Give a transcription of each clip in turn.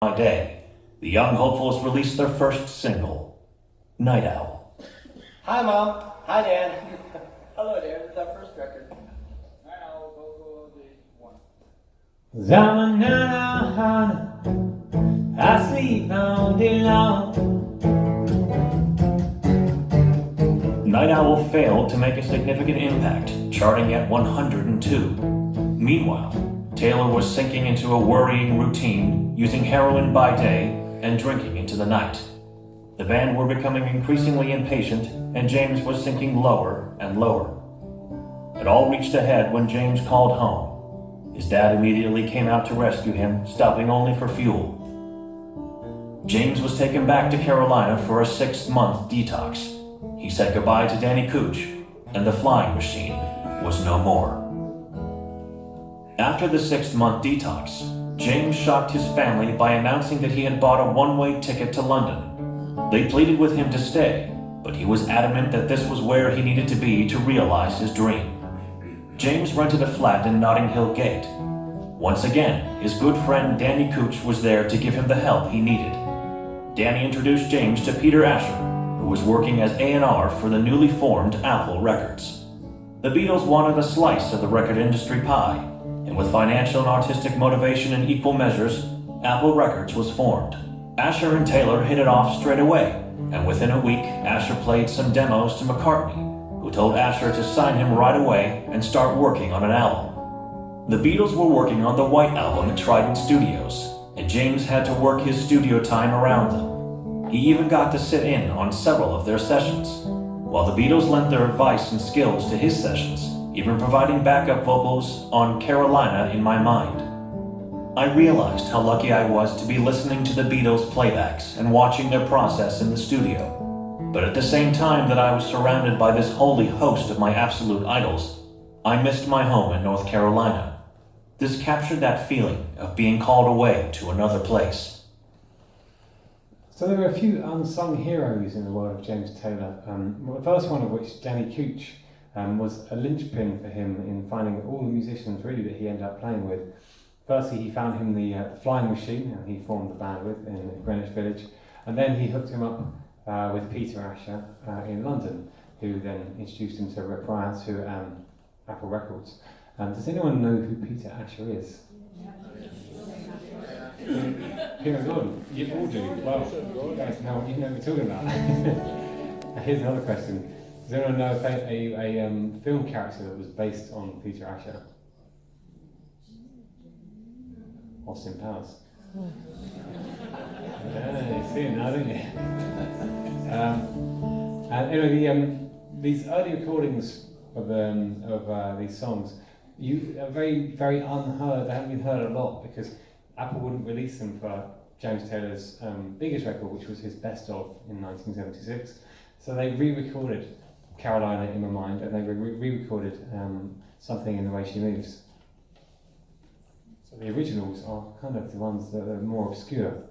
My day, the young hopefuls released their first single, Night Owl. Hi, Mom. Hi, Dad. Hello, Dad. It's our first record. Night Owl, go for the one. I'm a night owl, I sleep all day long. Night Owl failed to make a significant impact, charting at 102. Meanwhile, Taylor was sinking into a worrying routine, using heroin by day and drinking into the night. The band were becoming increasingly impatient, and James was sinking lower and lower. It all reached a head when James called home. His dad immediately came out to rescue him, stopping only for fuel. James was taken back to Carolina for a 6-month detox. He said goodbye to Danny Cooch, and the flying machine was no more. After the 6-month detox, James shocked his family by announcing that he had bought a one-way ticket to London. They pleaded with him to stay, but he was adamant that this was where he needed to be to realize his dream. James rented a flat in Notting Hill Gate. Once again, his good friend Danny Cooch was there to give him the help he needed. Danny introduced James to Peter Asher, who was working as A&R for the newly formed Apple Records. The Beatles wanted a slice of the record industry pie, and with financial and artistic motivation in equal measures, Apple Records was formed. Asher and Taylor hit it off straight away, and within a week, Asher played some demos to McCartney, who told Asher to sign him right away and start working on an album. The Beatles were working on the White Album at Trident Studios, and James had to work his studio time around them. He even got to sit in on several of their sessions, while the Beatles lent their advice and skills to his sessions, even providing backup vocals on Carolina in My Mind. I realized how lucky I was to be listening to the Beatles' playbacks and watching their process in the studio. But at the same time that I was surrounded by this holy host of my absolute idols, I missed my home in North Carolina. This captured that feeling of being called away to another place. So there are a few unsung heroes in the world of James Taylor. The first one of which, Danny Cooch, was a linchpin for him in finding all the musicians really that he ended up playing with. Firstly, he found him the flying machine, and he formed the band with in Greenwich Village, and then he hooked him up with Peter Asher in London, who then introduced him to Rick Ryan to Apple Records. Does anyone know who Peter Asher is? Peter Gordon, you all do. Well, you guys know what we're talking about. Here's another question. Does anyone know a film character that was based on Peter Asher? Austin Powers. Yeah, you see it now, don't you? And anyway, these early recordings of these songs, are very, very unheard. They haven't been heard a lot because Apple wouldn't release them for James Taylor's biggest record, which was his best of in 1976. So they re-recorded Carolina in My Mind, and they re-recorded Something in the Way She Moves. So the originals are kind of the ones that are more obscure.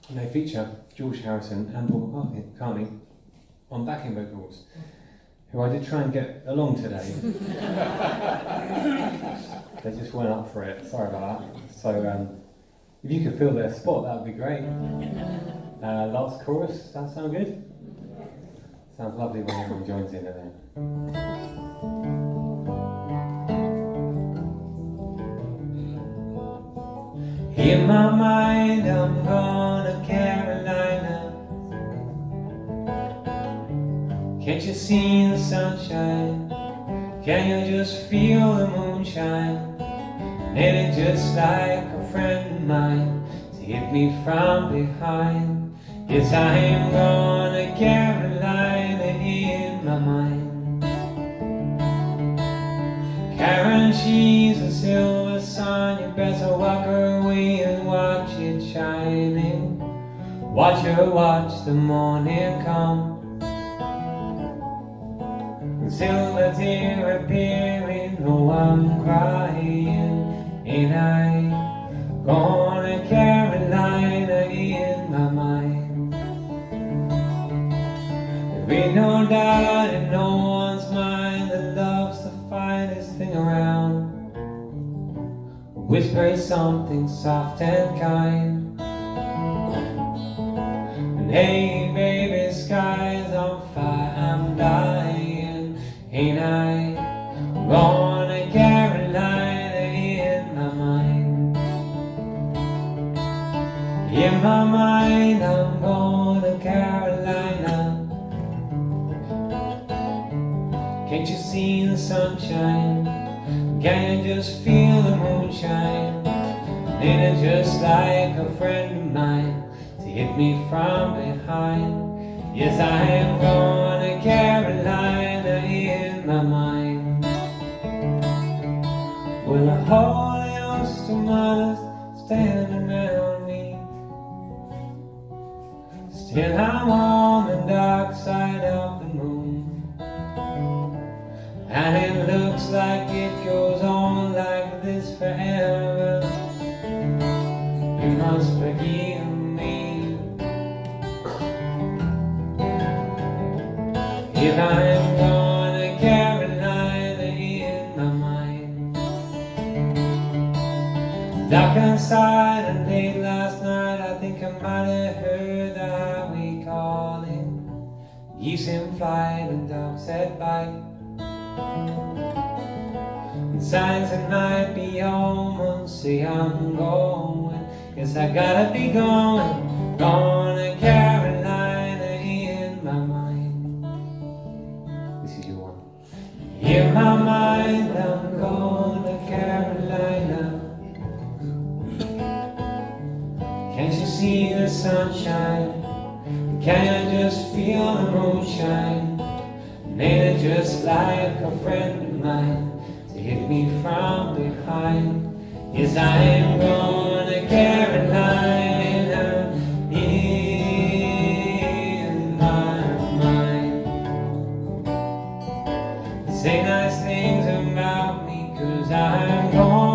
And they feature George Harrison and Paul McCartney on backing vocals, who I did try and get along today. They just weren't up for it, sorry about that. So if you could fill their spot, that would be great. Last chorus, does that sound good? Sounds lovely when everyone joins in, doesn't it? In my mind, I'm going to Carolina. Can't you see the sunshine? Can you just feel the moonshine? Ain't it just like a friend of mine to hit me from behind? Yes, I am going to Carolina in my mind. Karen, she's a silver sun. You better walk her away and watch it shining. Watch her watch the morning come. And silver tear appearing, though I'm crying. Ain't I going to Carolina in my mind? There ain't no doubt in no one's mind that love's the finest thing around. whisper something soft and kind. And hey baby, sky's on fire, I'm dying, ain't I? Going to Carolina in my mind. In my mind, I'm going to Carolina. Can't you see the sunshine? Can you just feel the moonshine? Ain't it just like a friend of mine to hit me from behind? Yes, I am going to Carolina in my mind. With a holy host of mothers standing around me, still I'm on the dark side of the moon. And it looks like it goes on like this forever. You must forgive me if I am going to Carolina in my mind. Dark outside and late last night, I think I might have heard the highway calling. Geese in flight and dogs that bite. And signs that might be home say I'm going. Guess I gotta be going, going to Carolina in my mind. This is your one. In my mind, I'm going to Carolina. Can't you see the sunshine? Can you just feel the moonshine? Ain't it just like a friend of mine to hit me from behind? Yes, I am going to Carolina in my mind. Say nice things about me, 'cause I'm going